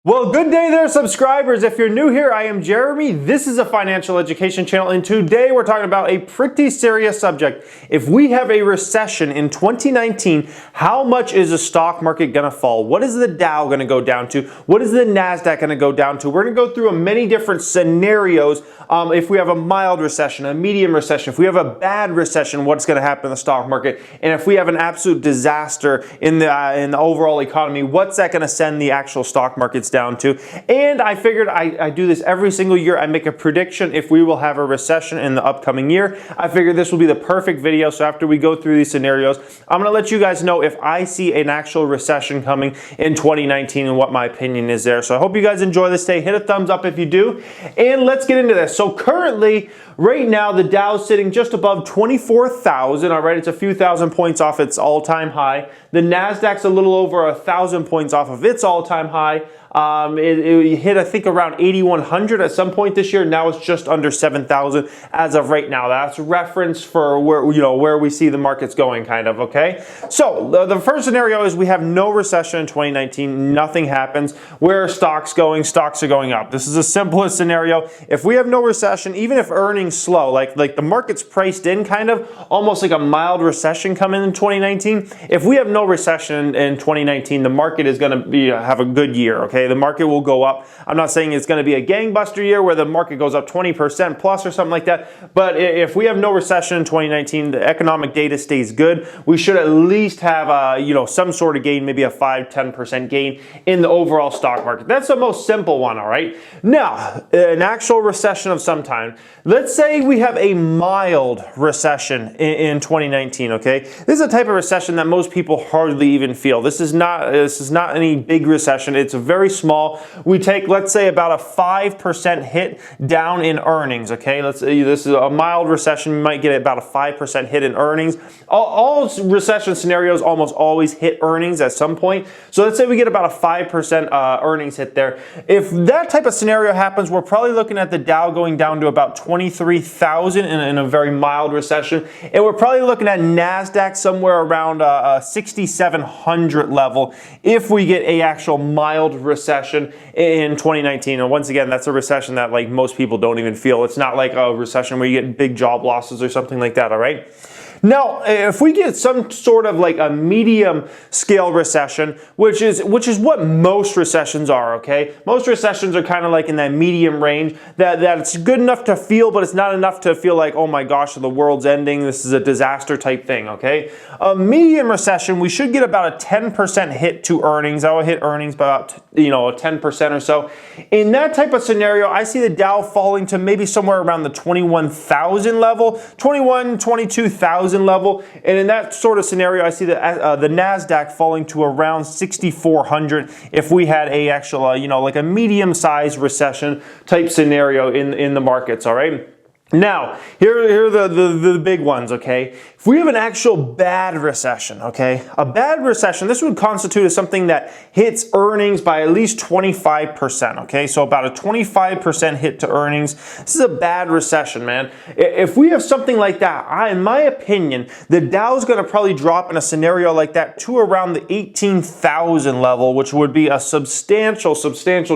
Well, good day there, subscribers. If you're new here, I am Jeremy. This is a financial education channel, and today we're talking about a pretty serious subject. If we have a recession in 2019, how much is the stock market going to fall? What is the Dow going to go down to? What is the Nasdaq going to go down to? We're going to go through many different scenarios. If we have a mild recession, a medium recession, if we have a bad recession, what's going to happen in the stock market? And if we have an absolute disaster in the overall economy, what's that going to send the actual stock markets down to? And I figured I do this every single year. I make a prediction if we will have a recession in the upcoming year. I figured this will be the perfect video. So after we go through these scenarios, I'm going to let you guys know if I see an actual recession coming in 2019 and what my opinion is there. So I hope you guys enjoy this day. Hit a thumbs up if you do. And let's get into this. So currently, right now, the Dow's sitting just above 24,000. All right, it's a few thousand points off its all-time high. The Nasdaq's a little over 1,000 points off of its all-time high. It hit, I think, around 8,100 at some point this year. Now it's just under 7,000 as of right now. That's reference for where we see the markets going, kind of. Okay. So the first scenario is we have no recession in 2019. Nothing happens. Where are stocks going? Stocks are going up. This is the simplest scenario. If we have no recession, even if earnings slow, like the market's priced in, kind of almost like a mild recession coming in 2019. If we have no recession in 2019, the market is going to have a good year. Okay. The market will go up. I'm not saying it's going to be a gangbuster year where the market goes up 20% plus or something like that. But if we have no recession in 2019, the economic data stays good. We should at least have some sort of gain, maybe a 5-10% gain in the overall stock market. That's the most simple one. All right. Now, an actual recession of some time. Let's say we have a mild recession in 2019. Okay. This is a type of recession that most people hardly even feel. This is not any big recession. It's a very small. We take, let's say, about a 5% hit down in earnings. Okay, this is a mild recession. You might get about a 5% hit in earnings. All recession scenarios almost always hit earnings at some point. So let's say we get about a 5% earnings hit there. If that type of scenario happens, we're probably looking at the Dow going down to about 23,000 in a very mild recession, and we're probably looking at Nasdaq somewhere around 6,700 level if we get a actual mild recession in 2019. And once again, that's a recession that like most people don't even feel. It's not like a recession where you get big job losses or something like that. All right. Now, if we get some sort of like a medium scale recession, which is what most recessions are, okay? Most recessions are kind of like in that medium range, that it's good enough to feel, but it's not enough to feel like, oh my gosh, the world's ending, this is a disaster type thing, okay? A medium recession, we should get about a 10% hit to earnings. That will hit earnings by about 10% or so. In that type of scenario, I see the Dow falling to maybe somewhere around the 21,000 level, 22,000 level, and in that sort of scenario, I see the Nasdaq falling to around 6,400 if we had a actual, like a medium-sized recession type scenario in the markets. All right. Now, here are the big ones, okay? If we have an actual bad recession, okay? A bad recession, this would constitute as something that hits earnings by at least 25%, okay? So about a 25% hit to earnings. This is a bad recession, man. If we have something like that, in my opinion, the Dow is going to probably drop in a scenario like that to around the 18,000 level, which would be a substantial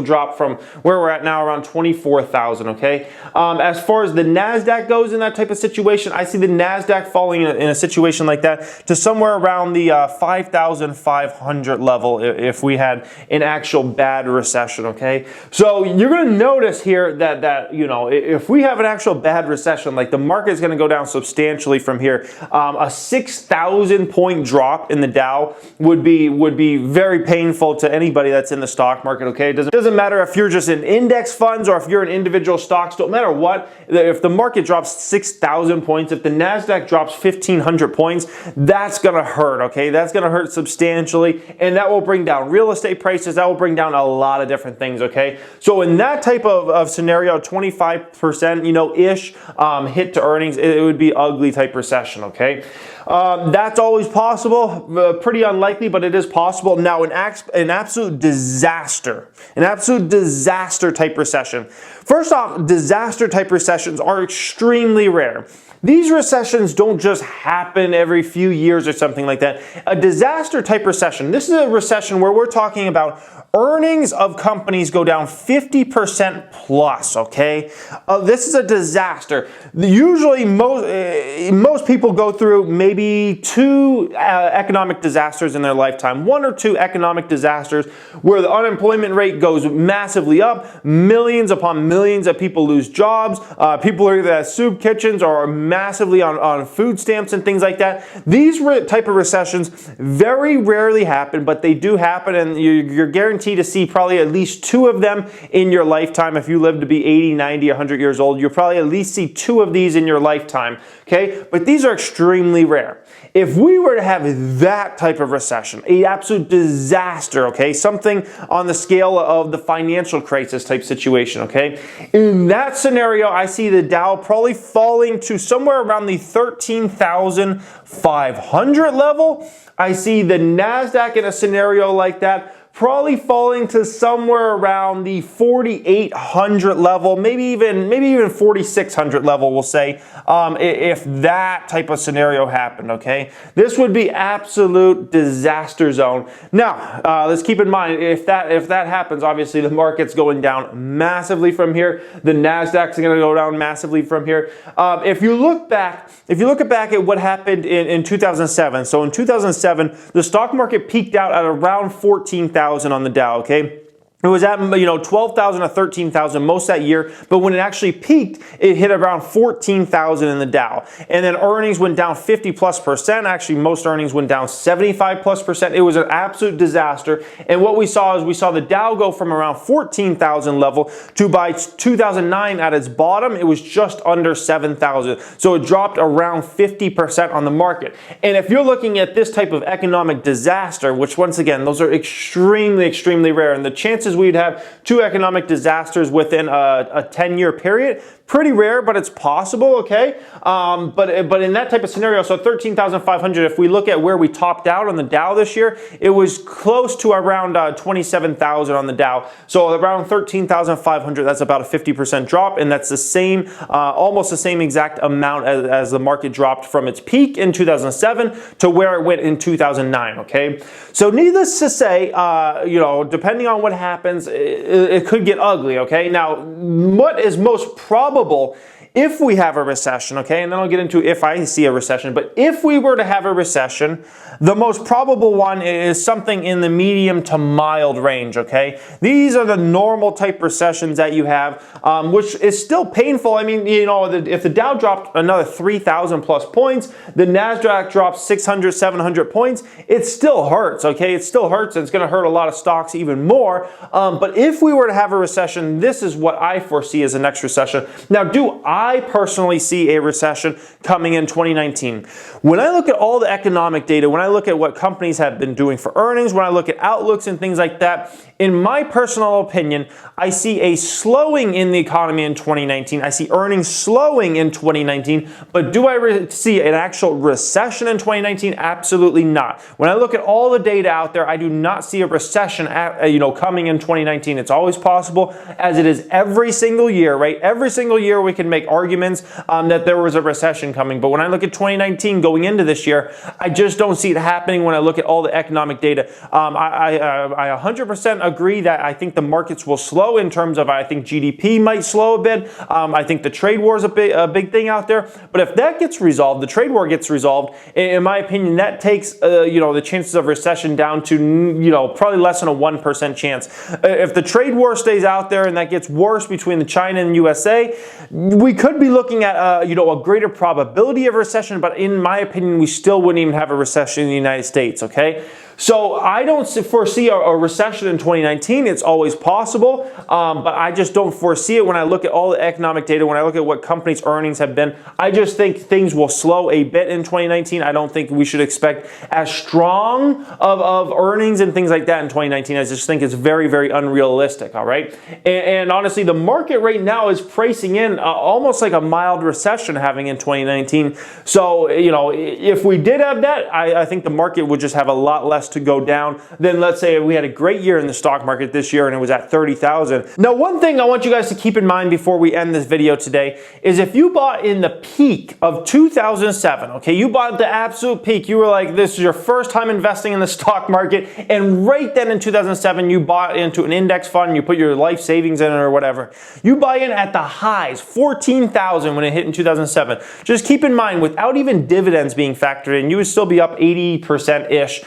drop from where we're at now, around 24,000, okay? As far as the Nasdaq goes in that type of situation, I see the Nasdaq falling in a situation like that to somewhere around the 5,500 level if we had an actual bad recession, okay? So you're going to notice here that if we have an actual bad recession, like the market is going to go down substantially from here. A 6,000 point drop in the Dow would be very painful to anybody that's in the stock market, okay? It doesn't matter if you're just in index funds or if you're in individual stocks, don't matter what. If the market drops 6,000 points, if the Nasdaq drops 1,500 points, that's going to hurt, okay? That's going to hurt substantially, and that will bring down real estate prices. That will bring down a lot of different things, okay? So in that type of scenario, 25%, ish hit to earnings, it would be ugly type recession, okay? That's always possible, pretty unlikely, but it is possible. Now, an absolute disaster type recession. First off, disaster type recessions are extremely rare. these recessions don't just happen every few years or something like that. A disaster type recession, this is a recession where we're talking about earnings of companies go down 50% plus, okay? This is a disaster. Usually most people go through maybe two economic disasters in their lifetime, one or two economic disasters where the unemployment rate goes massively up, millions upon millions of people lose jobs, people are either at soup kitchens or are massively on food stamps and things like that. These type of recessions very rarely happen, but they do happen, and you're guaranteed to see probably at least two of them in your lifetime. If you live to be 80, 90, 100 years old, you'll probably at least see two of these in your lifetime, okay? But these are extremely rare. If we were to have that type of recession, an absolute disaster, okay, something on the scale of the financial crisis type situation, okay, in that scenario, I see the Dow probably falling to somewhere around the 13,500 level. I see the Nasdaq in a scenario like that probably falling to somewhere around the 4,800 level, maybe even 4,600 level, we'll say, if that type of scenario happened, okay? This would be absolute disaster zone. Now, let's keep in mind, if that happens, obviously the market's going down massively from here. The Nasdaq's going to go down massively from here. If you look back at what happened in 2007, so in 2007, the stock market peaked out at around 14,000 on the Dow, okay? It was at 12,000 to 13,000 most that year, but when it actually peaked, it hit around 14,000 in the Dow. And then earnings went down 50+%. Actually, most earnings went down 75+%. It was an absolute disaster. And what we saw is the Dow go from around 14,000 level to by 2009 at its bottom, it was just under 7,000. So it dropped around 50% on the market. And if you're looking at this type of economic disaster, which once again, those are extremely, extremely rare, and the chances we'd have two economic disasters within a 10-year period, pretty rare, but it's possible, okay? But in that type of scenario, so 13,500, if we look at where we topped out on the Dow this year, it was close to around 27,000 on the Dow. So around 13,500, that's about a 50% drop, and that's the same, almost the same exact amount as the market dropped from its peak in 2007 to where it went in 2009, okay? So needless to say, depending on what happens, it could get ugly, okay? Now, what is most probable if we have a recession, okay, and then I'll get into if I see a recession, but if we were to have a recession, the most probable one is something in the medium to mild range, okay? These are the normal type recessions that you have, which is still painful. I mean, if the Dow dropped another 3,000 plus points, the Nasdaq dropped 600, 700 points, it still hurts, okay? It still hurts, and it's gonna hurt a lot of stocks even more. But if we were to have a recession, this is what I foresee as the next recession. Now, do I personally see a recession coming in 2019? When I look at all the economic data, when I look at what companies have been doing for earnings, when I look at outlooks and things like that, in my personal opinion, I see a slowing in the economy in 2019. I see earnings slowing in 2019, but do I see an actual recession in 2019? Absolutely not. When I look at all the data out there, I do not see a recession coming in 2019. It's always possible, as it is every single year, right? Every single year we can make arguments that there was a recession coming, but when I look at 2019 going into this year, I just don't see it happening when I look at all the economic data. I 100% agree that I think the markets will slow in terms of, I think GDP might slow a bit. I think the trade war is a big thing out there. But if that gets resolved, the trade war gets resolved, in my opinion, that takes the chances of recession down to probably less than a 1% chance. If the trade war stays out there and that gets worse between China and USA, we could be looking at a greater probability of recession. But in my opinion, we still wouldn't even have a recession in the United States. Okay. So I don't foresee a recession in 2019. It's always possible, but I just don't foresee it when I look at all the economic data, when I look at what companies' earnings have been. I just think things will slow a bit in 2019. I don't think we should expect as strong of earnings and things like that in 2019. I just think it's very, very unrealistic, all right? And honestly, the market right now is pricing in almost like a mild recession having in 2019. So, if we did have that, I think the market would just have a lot less less to go down than, let's say, we had a great year in the stock market this year and it was at 30,000. Now, one thing I want you guys to keep in mind before we end this video today is if you bought in the peak of 2007, okay, you bought the absolute peak, you were like, this is your first time investing in the stock market, and right then in 2007, you bought into an index fund, you put your life savings in it or whatever. You buy in at the highs, 14,000 when it hit in 2007. Just keep in mind, without even dividends being factored in, you would still be up 80%-ish,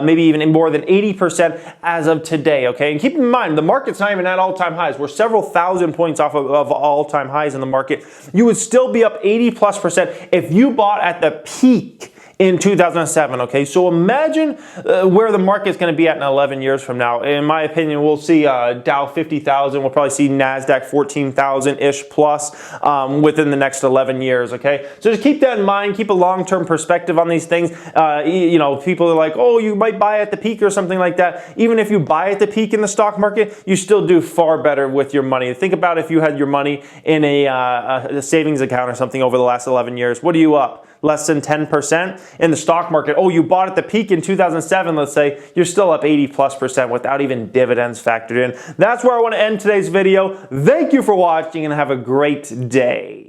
maybe even more than 80% as of today, okay? And keep in mind, the market's not even at all-time highs. We're several thousand points off of all-time highs in the market. You would still be up 80+% if you bought at the peak in 2007, okay? So imagine where the market's going to be at in 11 years from now. In my opinion, we'll see Dow 50,000. We'll probably see NASDAQ 14,000-ish plus within the next 11 years, okay? So just keep that in mind. Keep a long-term perspective on these things. You know, people are like, oh, you might buy at the peak or something like that. Even if you buy at the peak in the stock market, you still do far better with your money. Think about if you had your money in a savings account or something over the last 11 years. What are you up? Less than 10% in the stock market. Oh, you bought at the peak in 2007, let's say, you're still up 80+% without even dividends factored in. That's where I want to end today's video. Thank you for watching and have a great day.